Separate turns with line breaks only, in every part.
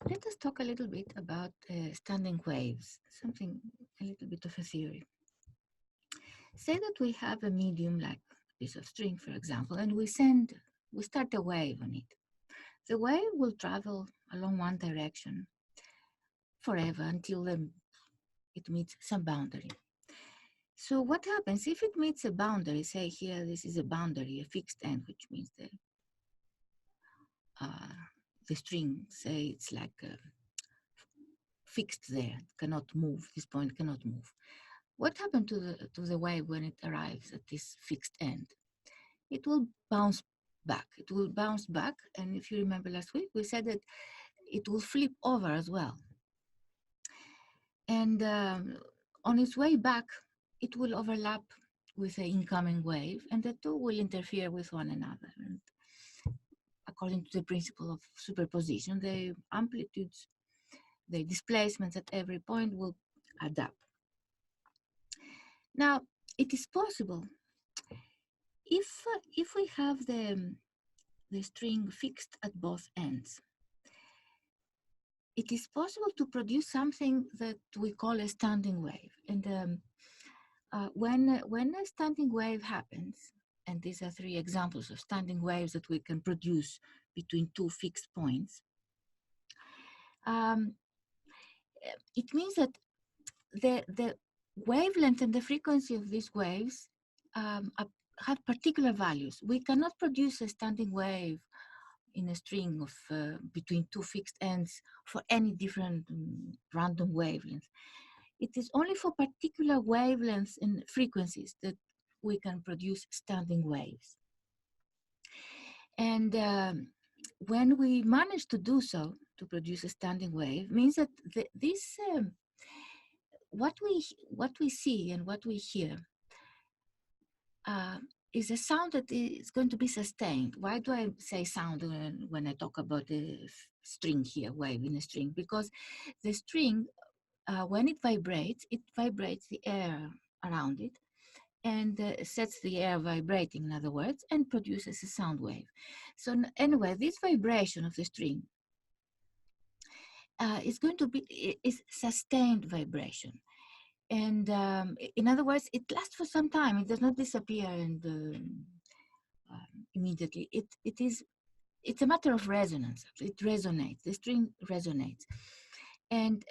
Let us talk a little bit about standing waves, something, a little bit of a theory. Say that we have a medium like a piece of string, for example, and we start a wave on it. The wave will travel along one direction forever until it meets some boundary. So what happens if it meets a boundary? Say here, this is a boundary, a fixed end, which means the string, say it's like fixed there, cannot move. This point cannot move. What happened to the wave when it arrives at this fixed end? It will bounce back. It will bounce back, and if you remember last week, we said that it will flip over as well. And on its way back, it will overlap with the incoming wave, and the two will interfere with one another. And according to the principle of superposition, the amplitudes, the displacements at every point will add up. Now, it is possible if we have the string fixed at both ends, it is possible to produce something that we call a standing wave. And when a standing wave happens, and these are three examples of standing waves that we can produce between two fixed points, it means that the wavelength and the frequency of these waves have particular values. We cannot produce a standing wave in a string of between two fixed ends for any different random wavelengths. It is only for particular wavelengths and frequencies that we can produce standing waves. And when we manage to do so, to produce a standing wave, means that what we see and what we hear is a sound that is going to be sustained. Why do I say sound when I talk about the string here, wave in a string? Because the string, when it vibrates the air around it and sets the air vibrating, in other words, and produces a sound wave. So anyway, this vibration of the string is going to be sustained vibration. And in other words, it lasts for some time. It does not disappear and immediately. It's a matter of resonance. It resonates. The string resonates, and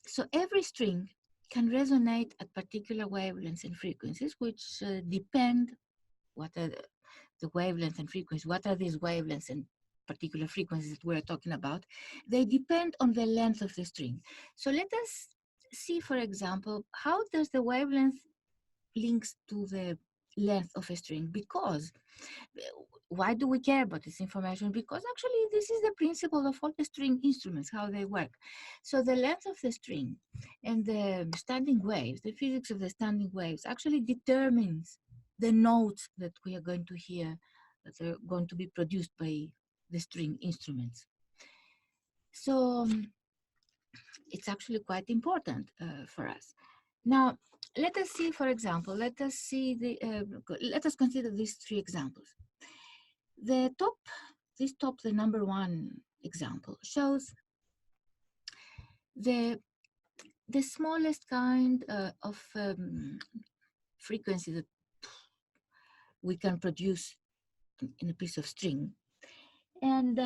so every string can resonate at particular wavelengths and frequencies, which depend what are the wavelength and frequency. What are these wavelengths and particular frequencies that we're talking about? They depend on the length of the string. So let us see, for example, how does the wavelength links to the length of a string? Because why do we care about this information? Because actually this is the principle of all the string instruments, how they work. So the length of the string and the standing waves, the physics of the standing waves actually determines the notes that we are going to hear, that are going to be produced by the string instruments. So it's actually quite important for us. Now, let us see, for example, let us consider these three examples. The number one example shows the smallest kind of frequency that we can produce in a piece of string. And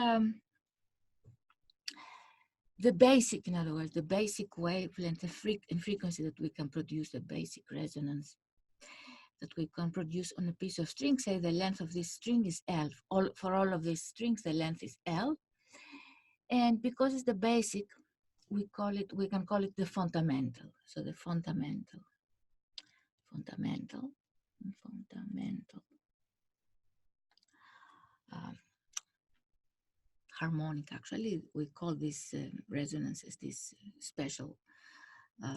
the basic, in other words, the basic wavelength and frequency that we can produce, the basic resonance that we can produce on a piece of string, say the length of this string is L. For all of these strings, the length is L. And because it's the basic, we can call it the fundamental. So the fundamental harmonic, actually, we call these resonances, these special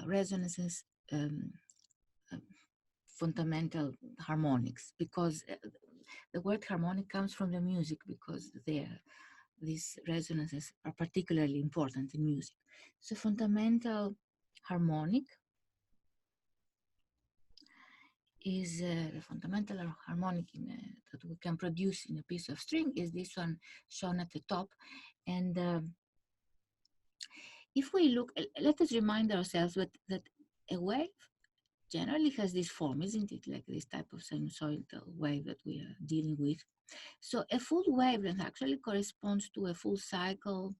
resonances, fundamental harmonics, because the word harmonic comes from the music, because these resonances are particularly important in music. So fundamental harmonic is the fundamental harmonic that we can produce in a piece of string is this one shown at the top. And if we look, let us remind ourselves that a wave generally has this form, isn't it? Like this type of sinusoidal wave that we are dealing with. So a full wavelength actually corresponds to a full cycle,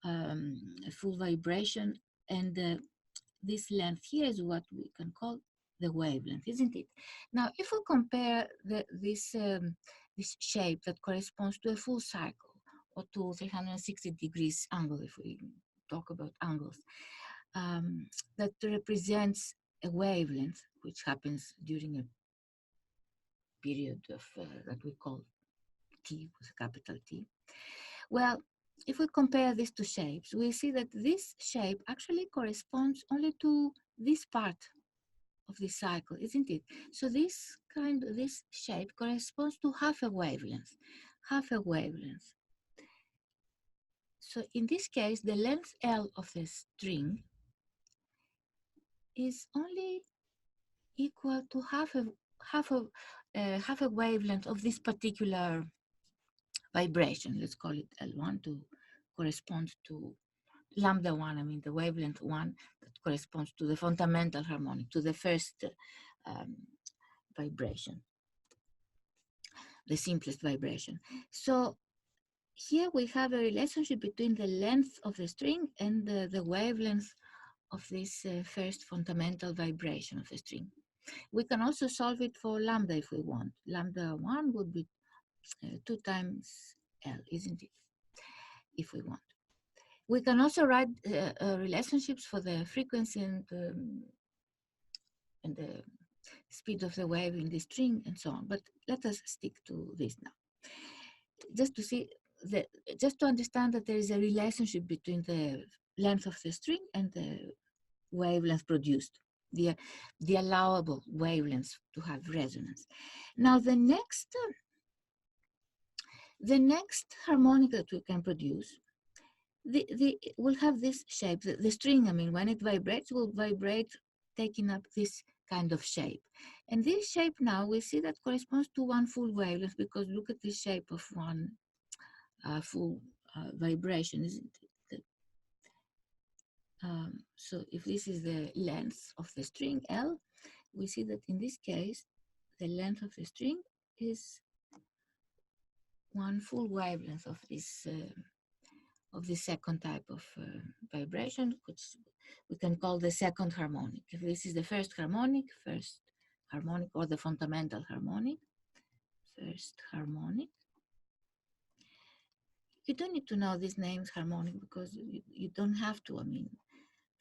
a full vibration, and this length here is what we can call the wavelength, isn't it? Now, if we compare this shape that corresponds to a full cycle or to 360 degrees angle, if we talk about angles, that represents a wavelength, which happens during a period of that we call T with a capital T. Well, if we compare these two shapes, we see that this shape actually corresponds only to this part of the cycle, isn't it? So this shape corresponds to half a wavelength, half a wavelength. So in this case, the length L of the string is only equal to half a wavelength of this particular vibration. Let's call it L1 to correspond to lambda 1, I mean the wavelength 1 that corresponds to the fundamental harmonic, to the first vibration, the simplest vibration. So here we have a relationship between the length of the string and the wavelength of this first fundamental vibration of the string. We can also solve it for lambda if we want. Lambda 1 would be 2 times L, isn't it? If we want. We can also write relationships for the frequency and the speed of the wave in the string and so on. But let us stick to this now. Just to see, just to understand that there is a relationship between the length of the string and the wavelength produced, the allowable wavelengths to have resonance. Now the next harmonic that we can produce will have this shape. The string, I mean, when it vibrates, will vibrate taking up this kind of shape. And this shape now, we see that corresponds to one full wavelength, because look at the shape of one full vibration, isn't it? So if this is the length of the string L, we see that in this case, the length of the string is one full wavelength of this second type of vibration, which we can call the second harmonic. If this is the first harmonic, or the fundamental harmonic, first harmonic. You don't need to know these names harmonic, because you don't have to, I mean,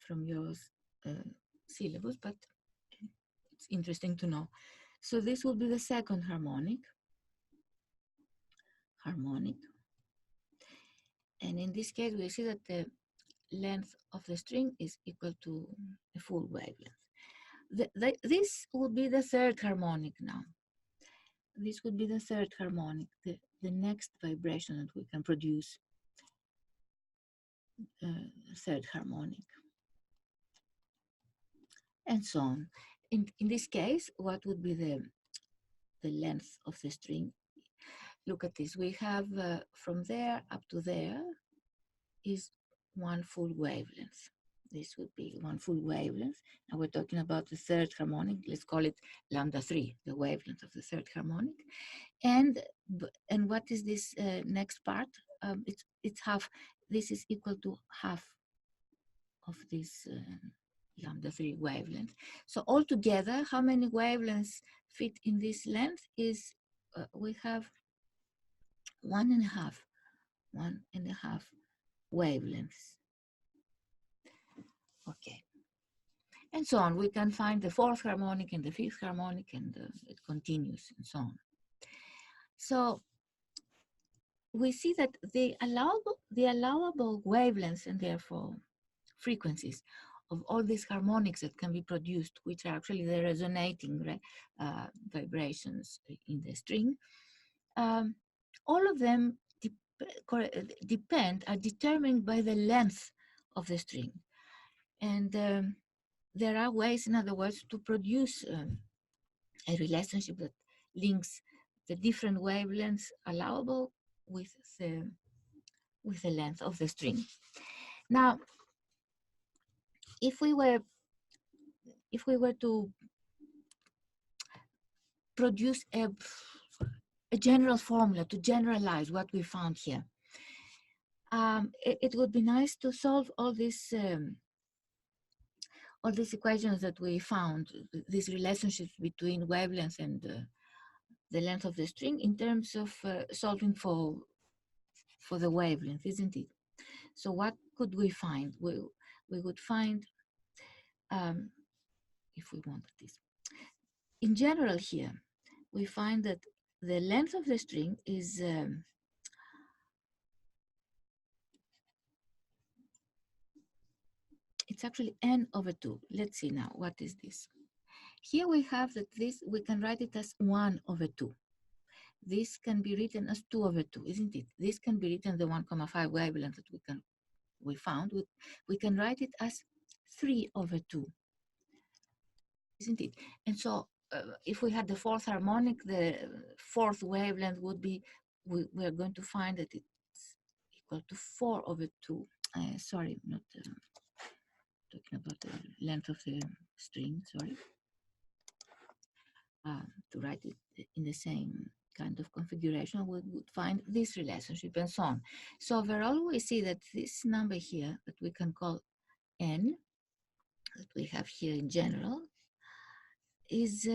from your syllabus, but it's interesting to know. So this will be the second harmonic. And in this case, we see that the length of the string is equal to a full wavelength. This would be the third harmonic now. This would be the third harmonic, the next vibration that we can produce, third harmonic, and so on. In this case, what would be the length of the string? Look at this. We have from there up to there is one full wavelength. This would be one full wavelength. Now we're talking about the third harmonic. Let's call it lambda 3, the wavelength of the third harmonic. And what is this next part? It's half. This is equal to half of this lambda 3 wavelength. So altogether, how many wavelengths fit in this length is we have 1.5 wavelengths. Okay. And so on. We can find the fourth harmonic and the fifth harmonic, and it continues and so on. So we see that the allowable wavelengths, and therefore frequencies, of all these harmonics that can be produced, which are actually the resonating vibrations in the string, all of them are determined by the length of the string. And there are ways, in other words, to produce a relationship that links the different wavelengths allowable with the length of the string. Now, if we were to produce a general formula to generalize what we found here, it would be nice to solve all these equations that we found, these relationships between wavelength and the length of the string in terms of solving for the wavelength, isn't it? So what could we find? We would find, if we wanted this, in general here, we find that the length of the string is it's actually n over 2. Let's see now, what is this? Here we have that this, we can write it as 1 over 2. This can be written as 2 over 2, isn't it? This can be written the 1,5 wavelength that we found. We can write it as 3 over 2, isn't it? And so if we had the fourth harmonic, the fourth wavelength would be, we're going to find that it's equal to 4 over 2. Sorry, not talking about the length of the string, sorry. To write it in the same kind of configuration, we would find this relationship and so on. So overall, we see that this number here that we can call n, that we have here in general, is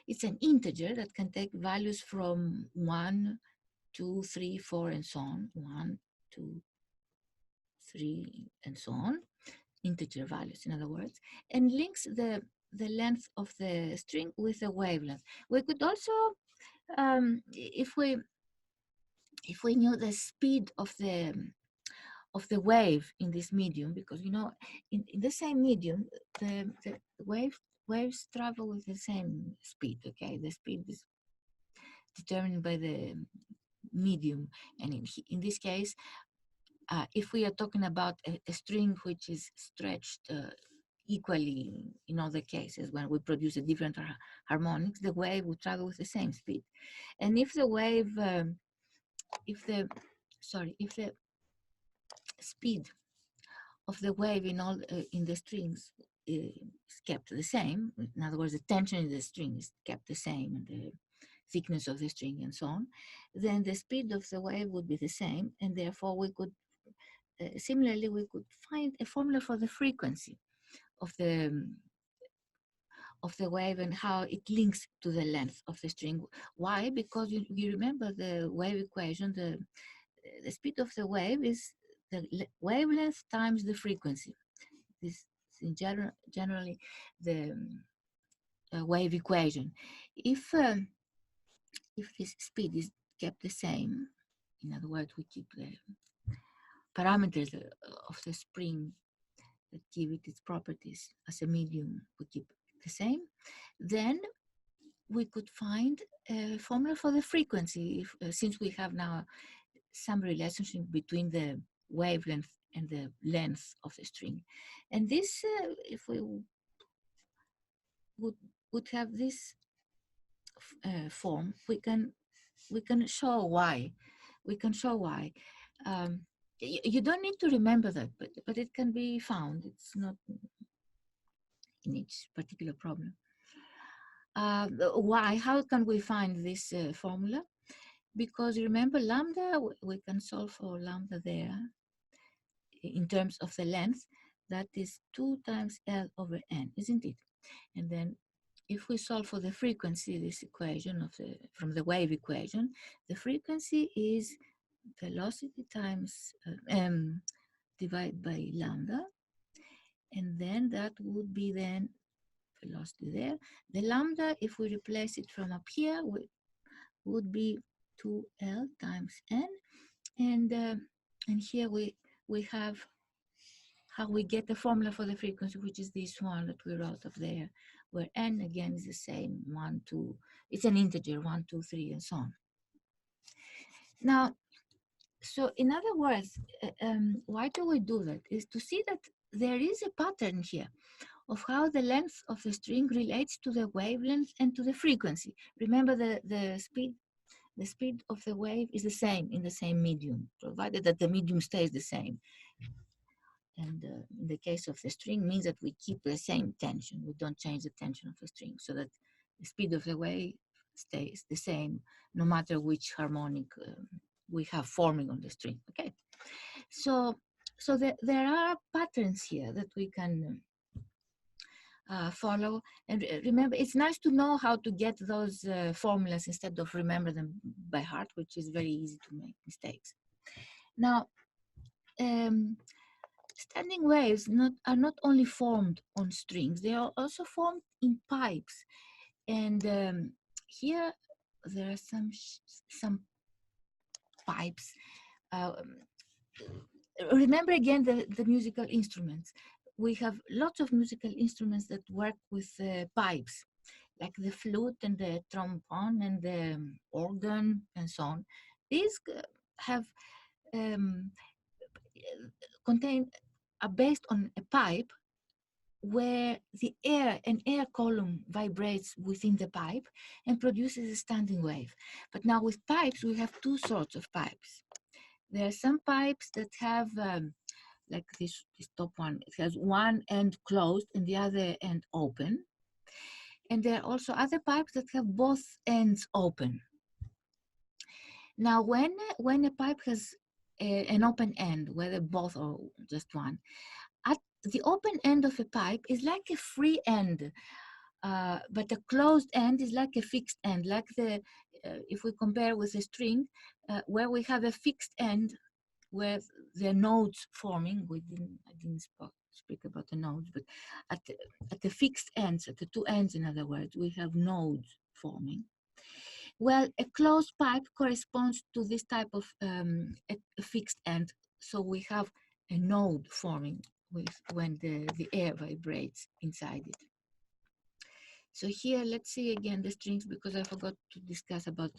it's an integer that can take values from 1, 2, 3, 4, and so on. 1, 2, 3, and so on. Integer values, in other words, and links the length of the string with the wavelength. We could also, if we knew the speed of the wave in this medium, because you know, in the same medium, the waves travel with the same speed. Okay, the speed is determined by the medium, and in this case, if we are talking about a string which is stretched equally in all the cases, when we produce a different harmonics, the wave will travel with the same speed. And if the wave, if the speed of the wave in all in the strings is kept the same, in other words, the tension in the string is kept the same, and the thickness of the string and so on, then the speed of the wave would be the same, and therefore we could, similarly, we could find a formula for the frequency of the wave and how it links to the length of the string. Why? Because you remember the wave equation, the speed of the wave is the wavelength times the frequency. This is in generally the wave equation. If this speed is kept the same, in other words, we keep the parameters of the spring that give it its properties as a medium, we keep the same, then we could find a formula for the frequency, since we have now some relationship between the wavelength and the length of the string. And this, if we would have this form, we can show why. We can show why. You don't need to remember that, but it can be found. It's not in each particular problem. Why? How can we find this formula? Because remember, lambda, we can solve for lambda there in terms of the length. That is 2 times L over N, isn't it? And then if we solve for the frequency, this equation from the wave equation, the frequency is velocity times divided by lambda, and then that would be then velocity there. The lambda, if we replace it from up here, would be 2L times N, and here we have how we get the formula for the frequency, which is this one that we wrote up there, where N again is the same, 1, 2, it's an integer, 1, 2, 3, and so on. Now, so in other words, why do we do that? Is to see that there is a pattern here of how the length of the string relates to the wavelength and to the frequency. Remember, the speed of the wave is the same in the same medium, provided that the medium stays the same. And in the case of the string, means that we keep the same tension. We don't change the tension of the string, so that the speed of the wave stays the same, no matter which harmonic we have forming on the string. Okay, so there are patterns here that we can follow. And remember, it's nice to know how to get those formulas instead of remember them by heart, which is very easy to make mistakes. Now, standing waves are not only formed on strings, they are also formed in pipes. And here there are some pipes. Remember again the musical instruments. We have lots of musical instruments that work with pipes, like the flute and the trombone and the organ and so on. These have are based on a pipe where an air column vibrates within the pipe and produces a standing wave. But now with pipes, we have two sorts of pipes. There are some pipes that have, like this top one, it has one end closed and the other end open. And there are also other pipes that have both ends open. Now, when a pipe has an open end, whether both or just one, at the open end of a pipe is like a free end, but a closed end is like a fixed end, like if we compare with a string, where we have a fixed end where the nodes forming. I didn't speak about the nodes, but at the fixed ends, at the two ends, in other words, we have nodes forming. Well, a closed pipe corresponds to this type of a fixed end. So we have a node forming when the air vibrates inside it. So here, let's see again the strings, because I forgot to discuss about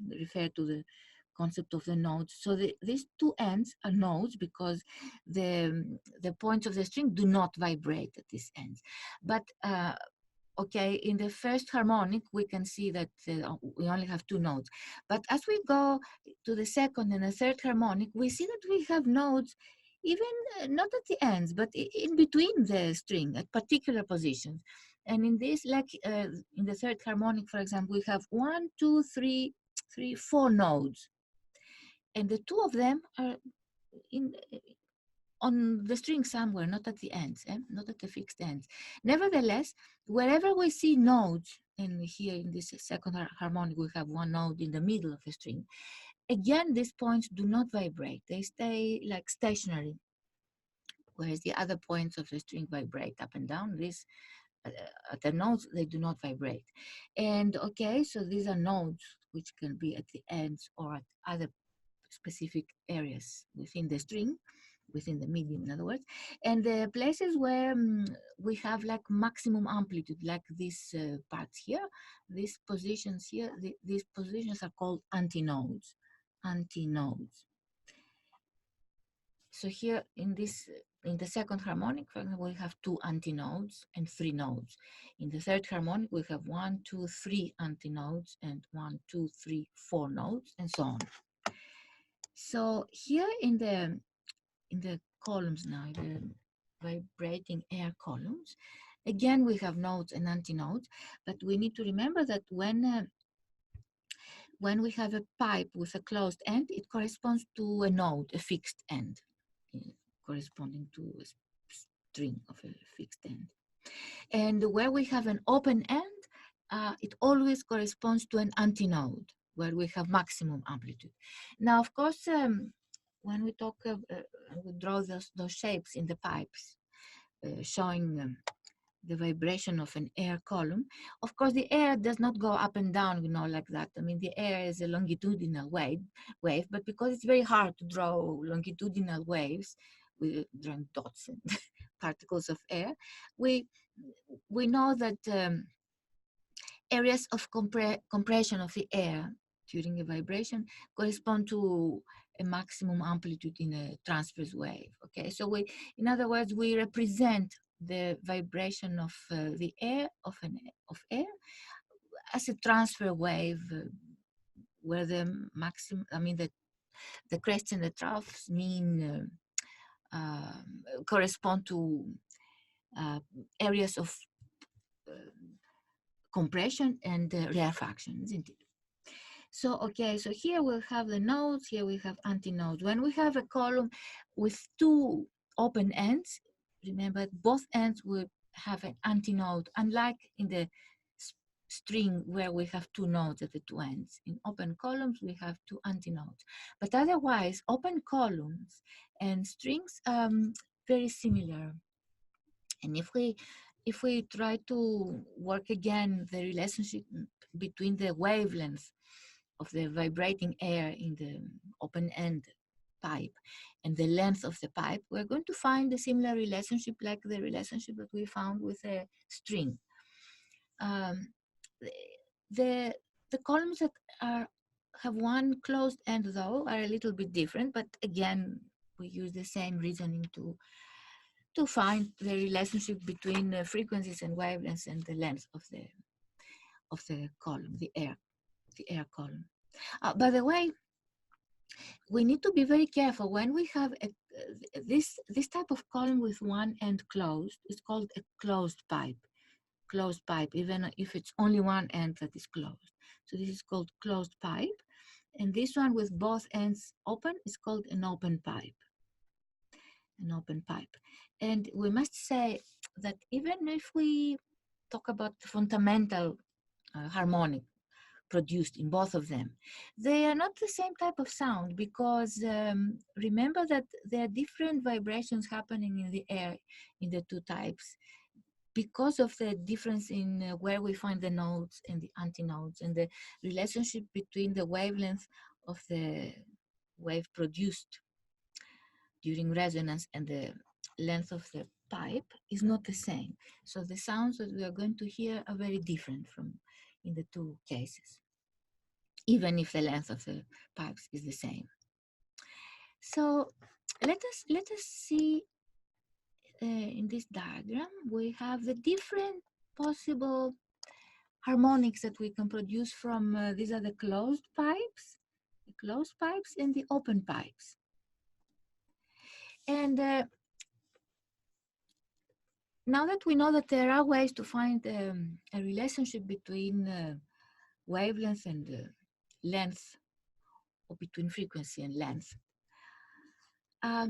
refer to the concept of the nodes. So these two ends are nodes because the points of the string do not vibrate at these ends. But okay, in the first harmonic, we can see that we only have two nodes. But as we go to the second and the third harmonic, we see that we have nodes even not at the ends, but in between the string at particular positions. And in this, like in the third harmonic, for example, we have 1, 2, 3, 4 nodes. And the two of them are on the string somewhere, not at the ends, not at the fixed ends. Nevertheless, wherever we see nodes, and here in this second harmonic, we have one node in the middle of the string. Again, these points do not vibrate. They stay like stationary, whereas the other points of the string vibrate up and down. These at the nodes, they do not vibrate. And okay, so these are nodes which can be at the ends or at other specific areas within the string, within the medium, in other words. And the places where we have like maximum amplitude, like these parts here, these positions here, these positions are called antinodes. Antinodes. So here in the second harmonic, for example, we have 2 antinodes and 3 nodes. In the third harmonic, we have 1, 2, 3 antinodes and 1, 2, 3, 4 nodes, and so on. So here in the columns now, the vibrating air columns, again we have nodes and antinodes, but we need to remember that when we have a pipe with a closed end, it corresponds to a node, a fixed end, corresponding to a string of a fixed end. And where we have an open end, it always corresponds to an antinode, where we have maximum amplitude. Now, of course, when we talk, we draw those shapes in the pipes, showing the vibration of an air column. Of course, the air does not go up and down, like that. I mean, the air is a longitudinal wave, but because it's very hard to draw longitudinal waves, we drawing dots and particles of air, we know that areas of compression of the air during a vibration correspond to a maximum amplitude in a transverse wave. Okay, so in other words, we represent the vibration of the air of air as a transfer wave, where the maximum, the crests and the troughs mean correspond to areas of compression and rarefaction, isn't it? So, okay, so here we'll have the nodes, here we have antinodes. When we have a column with two open ends, remember both ends will have an antinode, unlike in the string where we have two nodes at the two ends. In open columns, we have two antinodes. But otherwise, open columns and strings very similar. And if we try to work again the relationship between the wavelengths of the vibrating air in the open end pipe and the length of the pipe, we're going to find a similar relationship like the relationship that we found with a string. The columns that have one closed end though are a little bit different, but again we use the same reasoning to find the relationship between frequencies and wavelengths and the length of the column, the air column. By the way, we need to be very careful when we have this type of column with one end closed. It's called a closed pipe. Closed pipe, even if it's only one end that is closed. So this is called closed pipe. And this one with both ends open is called an open pipe. An open pipe. And we must say that even if we talk about the fundamental harmonic produced in both of them, they are not the same type of sound, because remember that there are different vibrations happening in the air in the two types because of the difference in where we find the nodes and the antinodes, and the relationship between the wavelength of the wave produced during resonance and the length of the pipe is not the same. So the sounds that we are going to hear are very different from in the two cases, even if the length of the pipes is the same. So let us see in this diagram, we have the different possible harmonics that we can produce from these are the closed pipes and the open pipes. And now that we know that there are ways to find a relationship between wavelength and length, or between frequency and length, I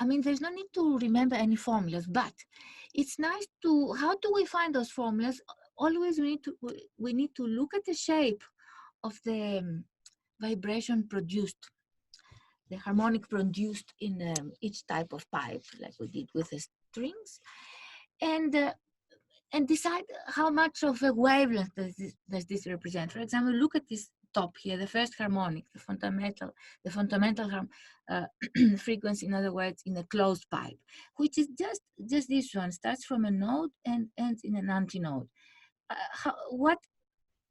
mean, there's no need to remember any formulas, but it's nice to, how do we find those formulas? Always we need to look at the shape of the vibration produced, the harmonic produced in each type of pipe, like we did with the strings, and decide how much of a wavelength does this represent. For example, look at this top here, the first harmonic, the fundamental frequency, in other words, in a closed pipe, which is just this one, starts from a node and ends in an antinode.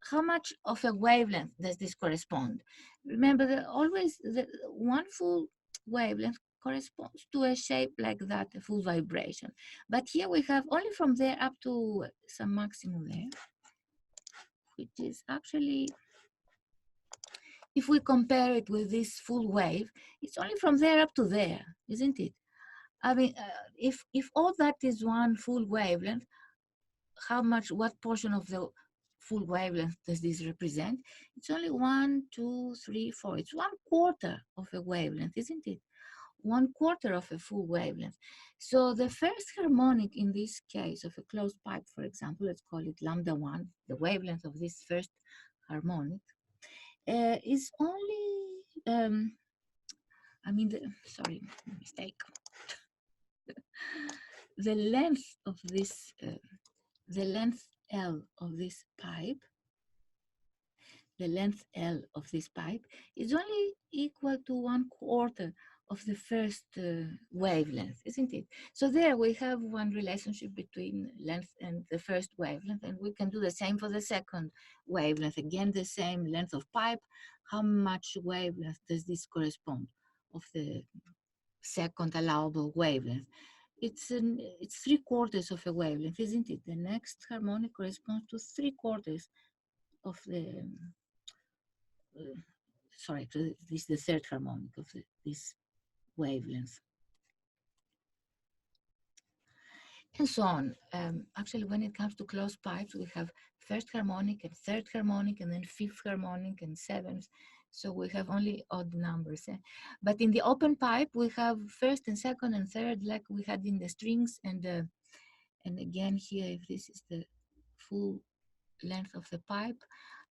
How much of a wavelength does this correspond? Remember that always the one full wavelength corresponds to a shape like that, a full vibration. But here we have only from there up to some maximum there, which is actually, if we compare it with this full wave, it's only from there up to there, isn't it? I mean, if all that is one full wavelength, what portion of the full wavelength does this represent? It's only 1, 2, 3, 4. It's 1/4 of a wavelength, isn't it? 1/4 of a full wavelength. So the first harmonic in this case of a closed pipe, for example, let's call it λ1, the wavelength of this first harmonic, is only, sorry, mistake. The length of this, the length L of this pipe, the length L of this pipe is only equal to 1/4 of the first wavelength, isn't it? So there we have one relationship between length and the first wavelength, and we can do the same for the second wavelength. Again, the same length of pipe. How much wavelength does this correspond of the second allowable wavelength? It's 3/4 of a wavelength, isn't it? The next harmonic corresponds to 3/4 of the sorry, this is the third harmonic of this wavelength. And so on. Actually, when it comes to closed pipes, we have first harmonic and third harmonic, and then fifth harmonic and seventh. So we have only odd numbers. But in the open pipe, we have first and second and third, like we had in the strings. And again here, if this is the full length of the pipe,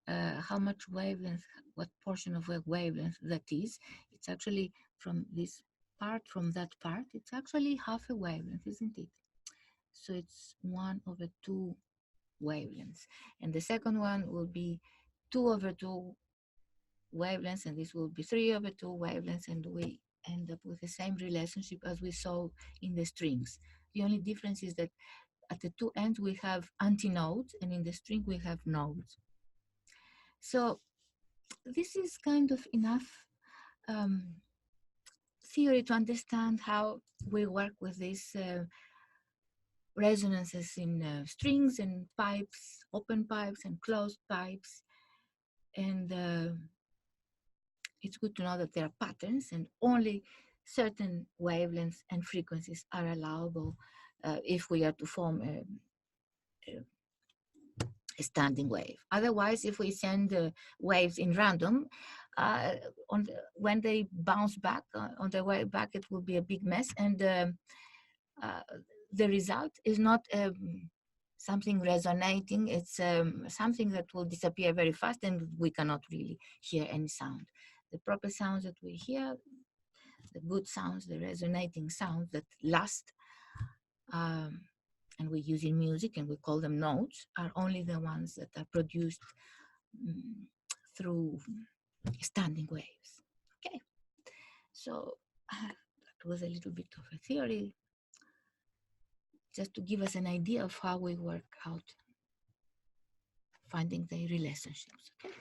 how much wavelength, what portion of a wavelength that is. It's actually from this part, from that part, it's actually half a wavelength, isn't it? So it's 1/2 wavelengths. And the second one will be 2/2 wavelengths, and this will be 3/2 wavelengths, and we end up with the same relationship as we saw in the strings. The only difference is that at the two ends we have antinodes, and in the string we have nodes. So this is kind of enough theory to understand how we work with these resonances in strings and pipes, open pipes and closed pipes. And it's good to know that there are patterns, and only certain wavelengths and frequencies are allowable if we are to form a standing wave. Otherwise, if we send waves in random, when they bounce back on their way back, it will be a big mess, and the result is not something resonating. It's something that will disappear very fast, and we cannot really hear any sound. The proper sounds that we hear, the good sounds, the resonating sounds that last, and we use in music and we call them notes, are only the ones that are produced through standing waves. Okay, so that was a little bit of a theory, just to give us an idea of how we work out finding the relationships. Okay.